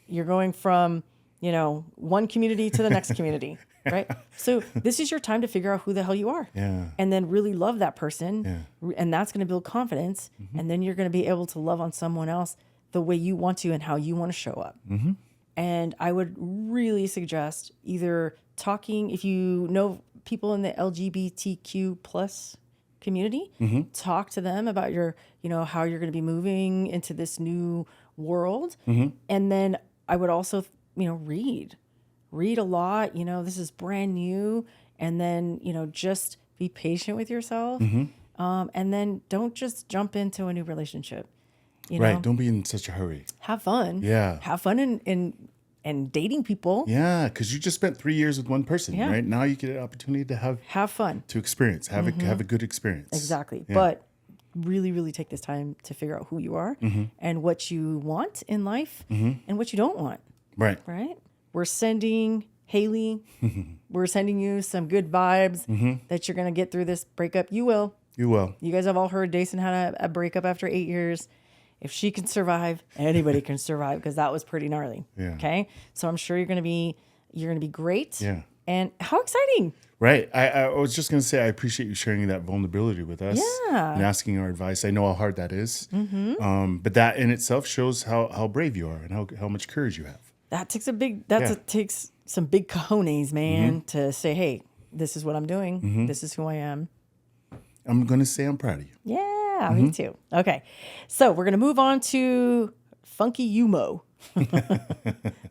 You're going from, one community to the next community. Right. So this is your time to figure out who the hell you are. Yeah. And then really love that person. Yeah. And that's going to build confidence. And then you're going to be able to love on someone else the way you want to and how you want to show up. And I would really suggest either talking, if you know people in the LGBTQ plus community, talk to them about your, how you're going to be moving into this new world. And then I would also, read a lot, this is brand new. And then, just be patient with yourself. And then don't just jump into a new relationship. Right. Don't be in such a hurry. Have fun. Yeah. Have fun in dating people. Yeah. Because you just spent 3 years with one person, right? Now you get an opportunity to have fun. To experience. Have a good experience. Exactly. Yeah. But really, really take this time to figure out who you are and what you want in life and what you don't want. Right. Right? We're sending Haley, we're sending you some good vibes that you're going to get through this breakup. You will. You will. You guys have all heard Dason had a breakup after 8 years. If she can survive, anybody can survive, because that was pretty gnarly. Yeah. Okay. So I'm sure you're going to be great. Yeah. And how exciting. Right. I was just going to say, I appreciate you sharing that vulnerability with us Yeah. and asking our advice. I know how hard that is. But that in itself shows how brave you are and how much courage you have. That takes takes some big cojones, man, to say, hey, this is what I'm doing. This is who I am. I'm going to say I'm proud of you. Yeah, me too. Okay. So we're going to move on to Funky Yumo.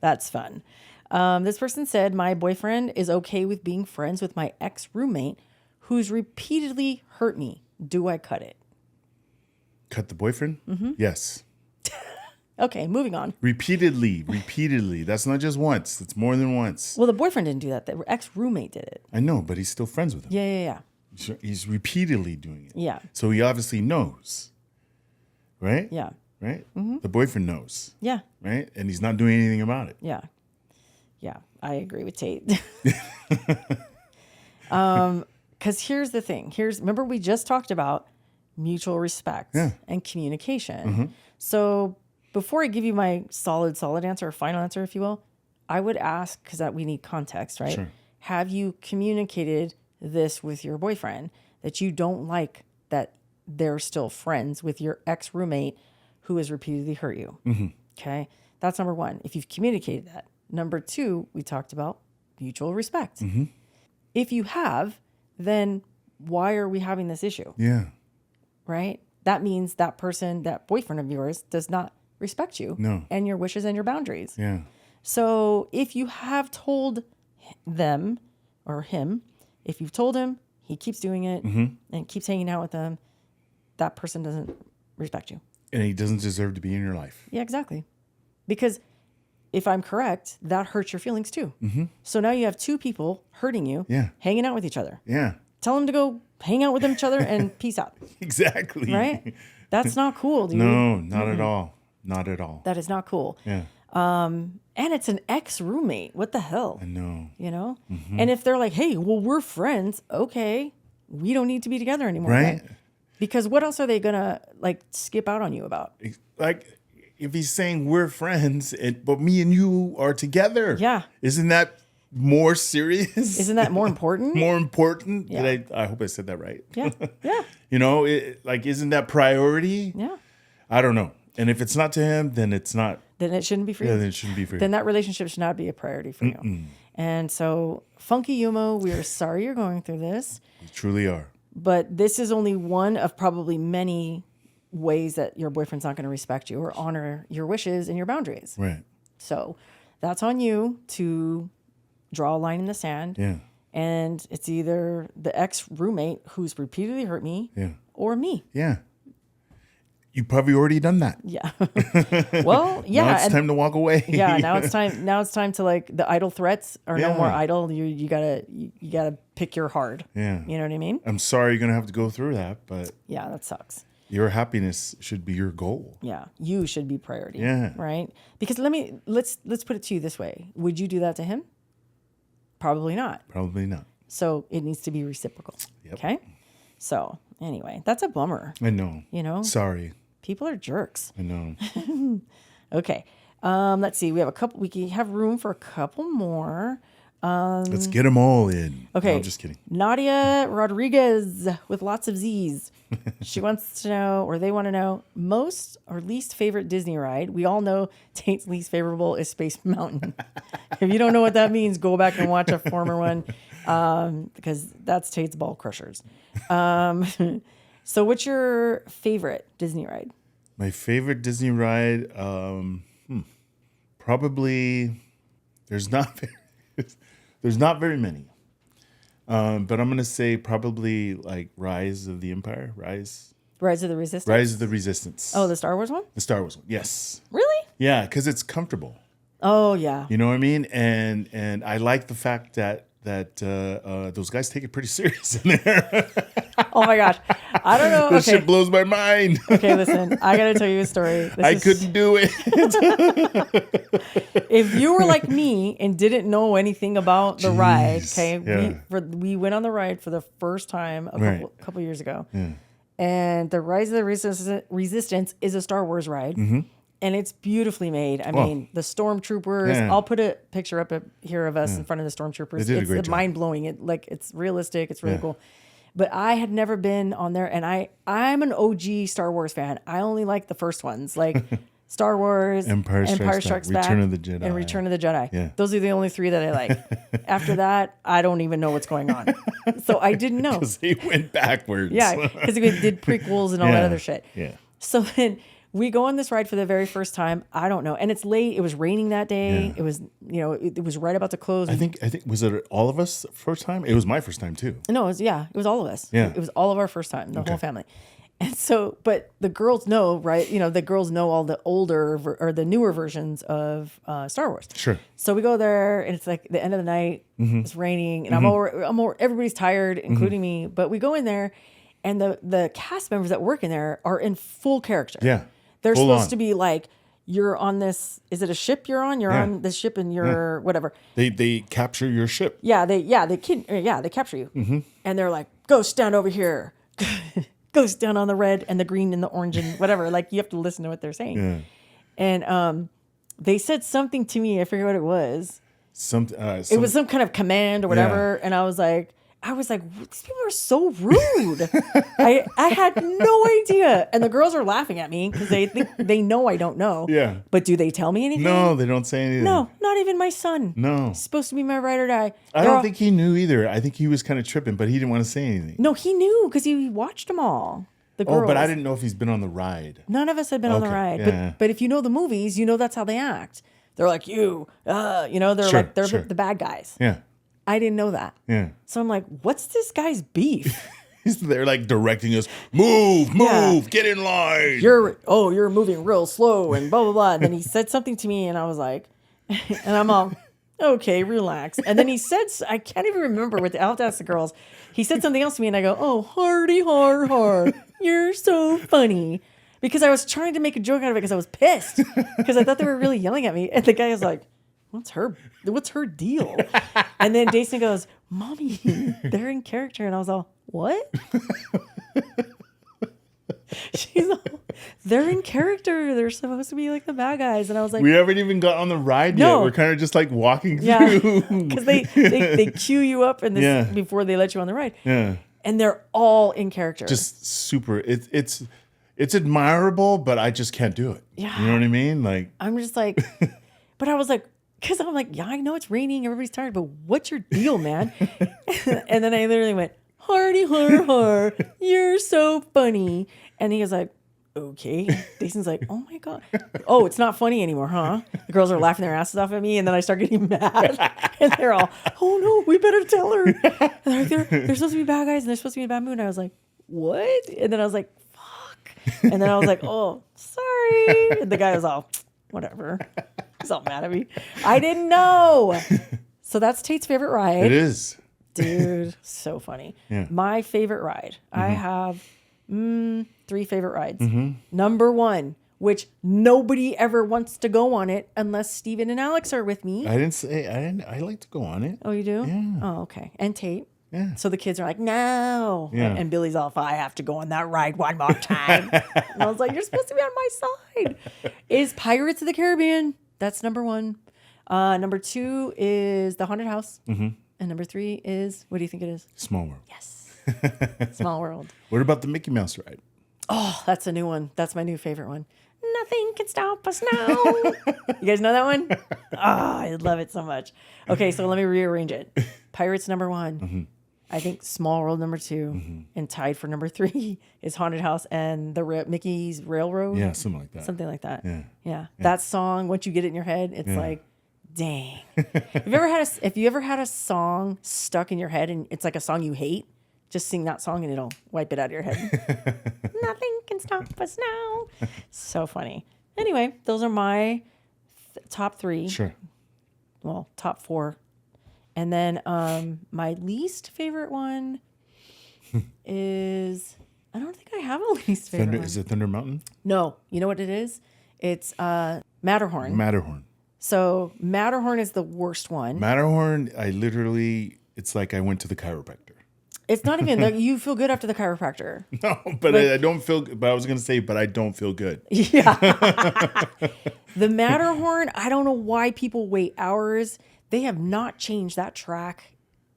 That's fun. This person said, my boyfriend is okay with being friends with my ex-roommate who's repeatedly hurt me. Do I cut it? Cut the boyfriend? Yes. Okay, moving on. Repeatedly. That's not just once. It's more than once. Well, the boyfriend didn't do that. The ex-roommate did it. I know, but he's still friends with him. Yeah. He's repeatedly doing it. Yeah. So he obviously knows. Right? Yeah. Right? The boyfriend knows. Yeah. Right? And he's not doing anything about it. Yeah. Yeah. I agree with Tate. Because here's the thing. Remember we just talked about mutual respect and communication. So before I give you my solid answer or final answer, if you will, I would ask, because we need context, right? Sure. Have you communicated this with your boyfriend, that you don't like that they're still friends with your ex-roommate who has repeatedly hurt you? Okay. That's number one. If you've communicated that. Number two, we talked about mutual respect. If you have, then why are we having this issue? Yeah. Right? That means that person, that boyfriend of yours, does not respect you and your wishes and your boundaries. Yeah. So if you have told them or him, if you've told him, he keeps doing it and keeps hanging out with them, that person doesn't respect you. And he doesn't deserve to be in your life. Yeah, exactly. Because if I'm correct, that hurts your feelings too. So now you have two people hurting you, hanging out with each other. Yeah. Tell them to go hang out with each other and peace out. Exactly. Right? That's not cool, dude. No, not at all. Not at all. That is not cool. Yeah. And it's an ex-roommate. What the hell? I know. You know? And if they're like, hey, well, we're friends. Okay. We don't need to be together anymore. Right? Then. Because what else are they going to skip out on you about? Like, if he's saying we're friends, but me and you are together. Yeah. Isn't that more serious? Isn't that more important? More important? Yeah. I hope I said that right. Yeah. Yeah. You know, isn't that priority? Yeah. I don't know. And if it's not to him, then it's not. Then it shouldn't be for you. Yeah, then it shouldn't be for you. Then that relationship should not be a priority for you. And so, Funky Yumo, we are sorry you're going through this. We truly are. But this is only one of probably many ways that your boyfriend's not going to respect you or honor your wishes and your boundaries. Right. So that's on you to draw a line in the sand. Yeah. And it's either the ex-roommate who's repeatedly hurt me or me. Yeah. You probably already done that. Yeah. Well, yeah. Now it's time to walk away. Yeah. Now it's time. Now it's time to the idle threats are no more idle. You gotta pick your hard. Yeah. You know what I mean? I'm sorry you're gonna have to go through that, but yeah, that sucks. Your happiness should be your goal. Yeah. You should be priority. Yeah. Right? Because let's put it to you this way. Would you do that to him? Probably not. Probably not. So it needs to be reciprocal. Yep. Okay. So anyway, that's a bummer. I know. You know? Sorry. People are jerks. I know. Okay. Let's see. We can have room for a couple more. Let's get them all in. Okay. No, I'm just kidding. Nadia Rodriguez with lots of Z's. She wants to know, or they want to know, most or least favorite Disney ride. We all know Tate's least favorable is Space Mountain. If you don't know what that means, go back and watch a former one, because that's Tate's Ball Crushers. So what's your favorite Disney ride? My favorite Disney ride, probably there's not very many. But I'm gonna say probably like Rise of the Empire, Rise of the Resistance. Oh, the Star Wars one? The Star Wars one, yes. Really? Yeah, because it's comfortable. Oh yeah. You know what I mean? And I like the fact that those guys take it pretty serious in there. Oh my gosh. I don't know. This Okay. shit blows my mind. Okay, listen. I gotta tell you a story. I couldn't do it. If you were like me and didn't know anything about the ride, okay, Yeah. we went on the ride for the first time a couple years ago, Yeah. and the Rise of the Resistance is a Star Wars ride, and it's beautifully made. I mean, the stormtroopers. Yeah. I'll put a picture up here of us in front of the stormtroopers. They did a great job. Mind blowing. It's realistic. It's really cool. But I had never been on there, and I'm an OG Star Wars fan. I only like the first ones, like Star Wars, Empire Strikes Back, Return of the Jedi. and Return of the Jedi. Yeah. Those are the only three that I like. After that, I don't even know what's going on. So I didn't know. Because they went backwards. Yeah, because we did prequels and all that other shit. Yeah. So then we go on this ride for the very first time. I don't know. And it's late. It was raining that day. Yeah. It was, it was right about to close. I think was it all of us first time? It was my first time too. No, it was all of us. Yeah. It was all of our first time, the whole family. And so, but the girls know, right? The girls know all the older or the newer versions of Star Wars. Sure. So we go there, and it's like the end of the night. It's raining, and everybody's tired, including me. But we go in there, and the cast members that work in there are in full character. Yeah. They're Full supposed on. to be like, you're on this. Is it a ship you're on? You're on this ship, and you're whatever. They capture your ship. They capture you, and they're like, go stand over here. Go stand on the red and the green and the orange and whatever. Like, you have to listen to what they're saying. Yeah. And they said something to me. I forget what it was. It was some kind of command or whatever. Yeah. And I was like, these people are so rude. I had no idea. And the girls are laughing at me because they know I don't know. Yeah. But do they tell me anything? No, they don't say anything. No, not even my son. No. He's supposed to be my ride or die. I don't think he knew either. I think he was kind of tripping, but he didn't want to say anything. No, he knew because he watched them all. The girls. Oh, but I didn't know if he's been on the ride. None of us had been on the ride. Yeah. But if you know the movies, that's how they act. They're like, they're the bad guys. Yeah. I didn't know that. Yeah. So I'm like, what's this guy's beef? They're like directing us, move, get in line. You're moving real slow and blah, blah, blah. And then he said something to me and I was like, and I'm all, okay, relax. And then he said, I can't even remember I'll have to ask the girls. He said something else to me and I go, oh, hardy, har. You're so funny. Because I was trying to make a joke out of it because I was pissed. Because I thought they were really yelling at me. And the guy was like, what's her deal? And then Jason goes, Mommy, they're in character. And I was all, what? She's all, they're in character. They're supposed to be like the bad guys. And I was like, we haven't even got on the ride yet. We're kind of just like walking through. Because they cue you up in this before they let you on the ride. Yeah. And they're all in character. Just super. It's admirable, but I just can't do it. Yeah. You know what I mean? Like, I'm just like, but I was like, because I'm like, yeah, I know it's raining, everybody's tired, but what's your deal, man? And then I literally went, hardy, har, you're so funny. And he was like, okay. Jason's like, oh my God. Oh, it's not funny anymore, huh? The girls are laughing their asses off at me, and then I start getting mad. And they're all, oh no, we better tell her. And they're supposed to be bad guys, and they're supposed to be in a bad mood. And I was like, what? And then I was like, fuck. And then I was like, oh, sorry. And the guy was all, whatever. He's all mad at me. I didn't know. So that's Tate's favorite ride. it is. Dude, so funny. Yeah. My favorite ride. I have 3 favorite rides. Number 1, which nobody ever wants to go on it unless Steven and Alex are with me. I like to go on it. Oh, you do? Yeah. Oh, okay. And Tate. Yeah. So the kids are like, no. Yeah. And Billy's all, I have to go on that ride one more time. And I was like, you're supposed to be on my side. Is Pirates of the Caribbean. That's number 1. Number 2 is the Haunted House. And number 3 is, what do you think it is? Small World. Yes. Small World. What about the Mickey Mouse ride? Oh, that's a new one. That's my new favorite one. Nothing can stop us now. You guys know that one? I love it so much. Okay, so let me rearrange it. Pirates number 1. I think Small World number 2. And tied for number 3 is Haunted House and the Mickey's Railroad. Yeah, something like that. Something like that. Yeah. That song, once you get it in your head, it's like, dang. If you ever had a song stuck in your head and it's like a song you hate, just sing that song and it'll wipe it out of your head. Nothing can stop us now. So funny. Anyway, those are my top 3. Sure. Well, top 4. And then my least favorite one is I don't think I have a least favorite Thunder, one. is it Thunder Mountain? No. You know what it is? It's Matterhorn. Matterhorn. So Matterhorn is the worst one. Matterhorn, it's like I went to the chiropractor. It's not even that you feel good after the chiropractor. No, but I don't feel, but I was going to say, but I don't feel good. Yeah. The Matterhorn, I don't know why people wait hours. They have not changed that track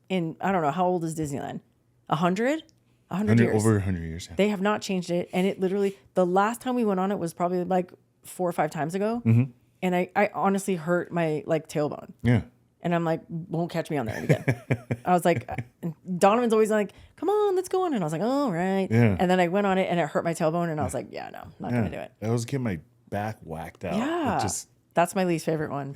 in, I don't know, how old is Disneyland? 100? 100 years. Over 100 years. Yeah. They have not changed it. And it literally, the last time we went on it was probably like 4 or 5 times ago. Mm-hmm. And I honestly hurt my like tailbone. Yeah. And I'm like, won't catch me on there again. I was like, and Donovan's always like, come on, let's go on. And I was like, oh, right. Yeah. And then I went on it and it hurt my tailbone. And I was like, yeah, no, not going to do it. I was getting my back whacked out. Yeah. That's my least favorite one.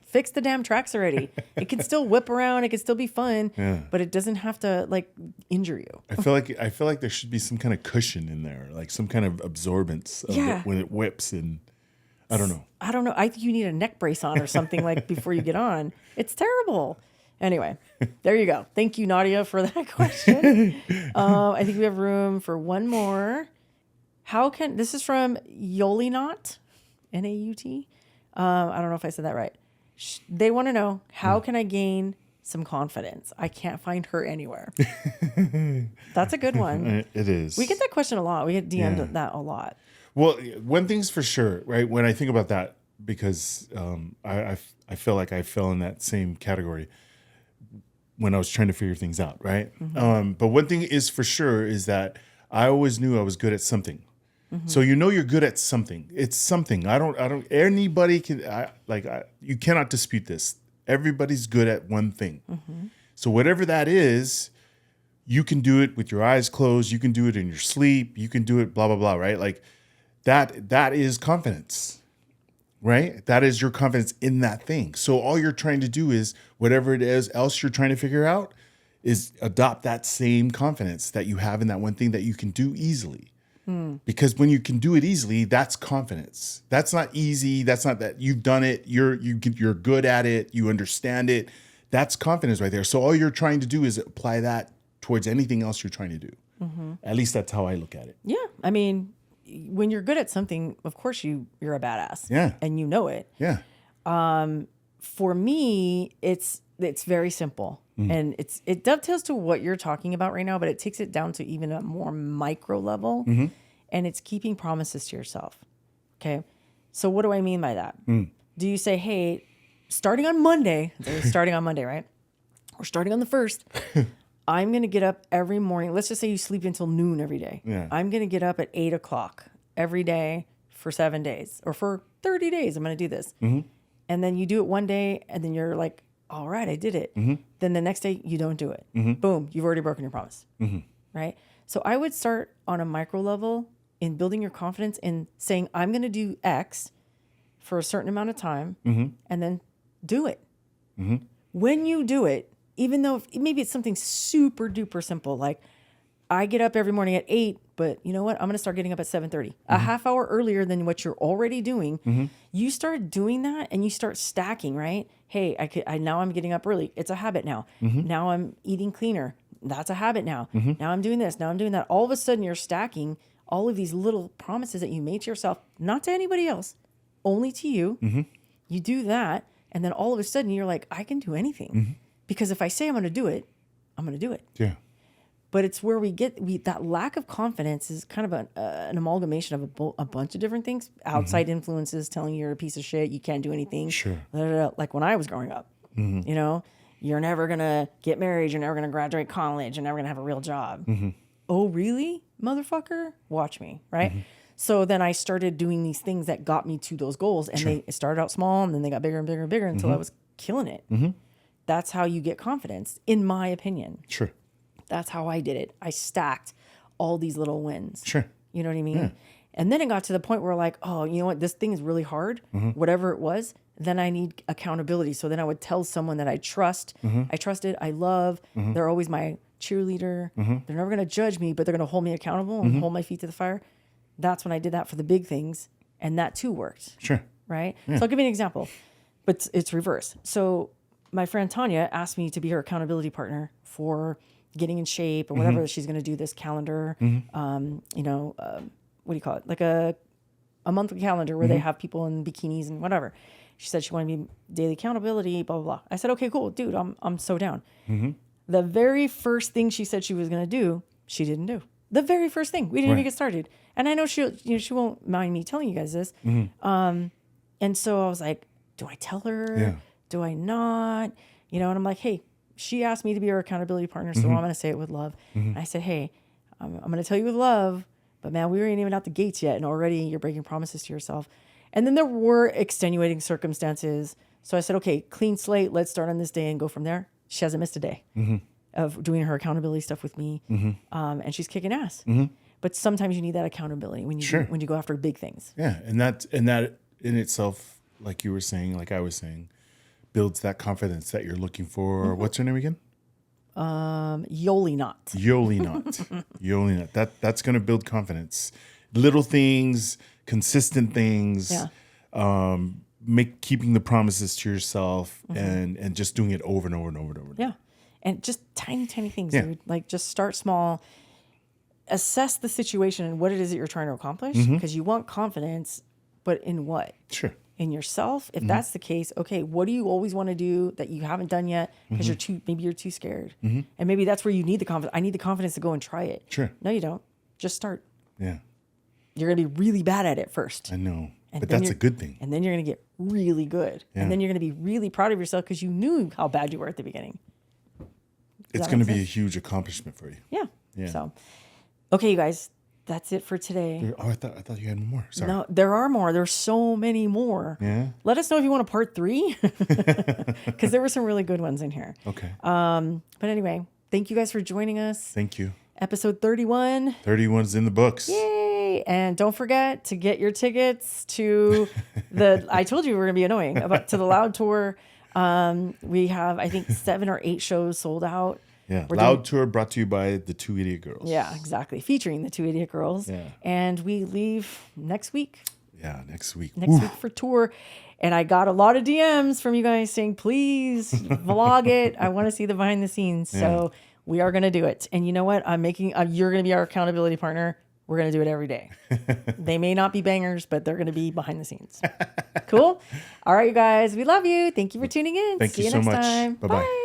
Fix the damn tracks already. It can still whip around. It can still be fun. Yeah. But it doesn't have to like injure you. I feel like there should be some kind of cushion in there, like some kind of absorbance of Yeah. it when it whips, and I don't know. I think you need a neck brace on or something like before you get on. It's terrible. Anyway, there you go. Thank you, Nadia, for that question. I think we have room for one more. This is from Yolinot, Naut. I don't know if I said that right. They want to know, how can I gain some confidence? I can't find her anywhere. That's a good one. It is. We get that question a lot. We get DM'd that a lot. Well, one thing's for sure, right? When I think about that, because I feel like I fell in that same category when I was trying to figure things out, right? Mm-hmm. But one thing is for sure is that I always knew I was good at something. Mm-hmm. So you're good at something. It's something. Anybody can, you cannot dispute this. Everybody's good at one thing. Mm-hmm. So whatever that is, you can do it with your eyes closed. You can do it in your sleep. You can do it blah, blah, blah, right? Like that is confidence, right? That is your confidence in that thing. So all you're trying to do is whatever it is else you're trying to figure out is adopt that same confidence that you have in that one thing that you can do easily. Because when you can do it easily, that's confidence. That's not easy. That's not that you've done it. You're good at it. You understand it. That's confidence right there. So all you're trying to do is apply that towards anything else you're trying to do. Mm-hmm. At least that's how I look at it. Yeah. I mean, when you're good at something, of course you're a badass. Yeah. And you know it. Yeah. For me, it's very simple. And it dovetails to what you're talking about right now, but it takes it down to even a more micro level. Mm-hmm. And it's keeping promises to yourself. Okay. So what do I mean by that? Do you say, hey, starting on Monday, right? Or starting on the 1st, I'm going to get up every morning. Let's just say you sleep until noon every day. Yeah. I'm going to get up at 8:00 every day for 7 days, or for 30 days. I'm going to do this. Mm-hmm. And then you do it one day and then you're like, all right, I did it. Mm-hmm. Then the next day you don't do it. Mm-hmm. Boom, you've already broken your promise. Mm-hmm. Right? So I would start on a micro level in building your confidence in saying, I'm going to do X for a certain amount of time, and then do it. Mm-hmm. When you do it, even though maybe it's something super duper simple, like I get up every morning at 8, but you know what? I'm going to start getting up at 7:30, a half hour earlier than what you're already doing. Mm-hmm. You start doing that and you start stacking, right? Hey, now I'm getting up early. It's a habit now. Mm-hmm. Now I'm eating cleaner. That's a habit now. Mm-hmm. Now I'm doing this. Now I'm doing that. All of a sudden you're stacking all of these little promises that you made to yourself, not to anybody else, only to you. Mm-hmm. You do that. And then all of a sudden you're like, I can do anything. Mm-hmm. Because if I say I'm going to do it, I'm going to do it. Yeah. But it's where that lack of confidence is kind of an amalgamation of a bunch of different things. Outside influences telling you you're a piece of shit, you can't do anything. Sure. Like when I was growing up, you know, you're never going to get married, you're never going to graduate college, you're never going to have a real job. Mm-hmm. Oh, really, motherfucker? Watch me, right? Mm-hmm. So then I started doing these things that got me to those goals, and they started out small, and then they got bigger and bigger and bigger until I was killing it. Mm-hmm. That's how you get confidence, in my opinion. Sure. That's how I did it. I stacked all these little wins. Sure. You know what I mean? Yeah. And then it got to the point where like, oh, you know what? This thing is really hard. Mm-hmm. Whatever it was, then I need accountability. So then I would tell someone that I trust, I trusted, I love. They're always my cheerleader. They're never going to judge me, but they're going to hold me accountable and hold my feet to the fire. That's when I did that for the big things. And that too worked. Sure. Right? Yeah. So I'll give you an example, but it's reverse. So my friend Tanya asked me to be her accountability partner for getting in shape or whatever she's going to do this calendar. What do you call it? Like a monthly calendar where they have people in bikinis and whatever. She said she wanted me daily accountability, blah, blah, blah. I said, okay, cool, dude, I'm so down. The very first thing she said she was going to do, she didn't do. The very first thing. We didn't even get started. And I know she won't mind me telling you guys this. And so I was like, do I tell her? Yeah. Do I not? And I'm like, hey, she asked me to be her accountability partner, so I'm going to say it with love. And I said, hey, I'm going to tell you with love, but man, we ain't even out the gates yet, and already you're breaking promises to yourself. And then there were extenuating circumstances. So I said, okay, clean slate. Let's start on this day and go from there. She hasn't missed a day of doing her accountability stuff with me. And she's kicking ass. But sometimes you need that accountability when you go after big things. Yeah. And that in itself, like you were saying, like I was saying, builds that confidence that you're looking for. What's her name again? Yoli Knot. Yoli Knot. Yoli Knot. That's going to build confidence. Little things, consistent things. Yeah. Keeping the promises to yourself and just doing it over and over and over and over. Yeah. And just tiny things, dude. Like just start small. Assess the situation and what it is that you're trying to accomplish. Because you want confidence, but in what? Sure. In yourself. If that's the case, okay, what do you always want to do that you haven't done yet because you're too scared? And maybe that's where you need the confidence. I need the confidence to go and try it. Sure. No, you don't. Just start. Yeah. You're going to be really bad at it first. I know. And but that's a good thing. And then you're going to get really good. Yeah. And then you're going to be really proud of yourself because you knew how bad you were at the beginning. It's going to be a huge accomplishment for you. Yeah. So, okay, you guys, that's it for today. Oh, I thought you had more. Sorry. No, there are more. There's so many more. Yeah. Let us know if you want a part 3 because there were some really good ones in here. Okay. But anyway, thank you guys for joining us. Thank you. Episode 31. 31's in the books. Yay! And don't forget to get your tickets to I told you we were going to be annoying, to the Loud Tour. We have, I think, 7 or 8 shows sold out. Yeah. Loud Tour brought to you by the 2 Idiot Girls. Yeah, exactly. Featuring the 2 Idiot Girls. Yeah. And we leave next week. Yeah, next week. Next week for tour. And I got a lot of DMs from you guys saying, please vlog it. I want to see the behind the scenes. Yeah. So we are going to do it. And you know what? You're going to be our accountability partner. We're going to do it every day. They may not be bangers, but they're going to be behind the scenes. Cool? All right, you guys. We love you. Thank you for tuning in. Thank you so much. See you next time. Bye-bye. Bye.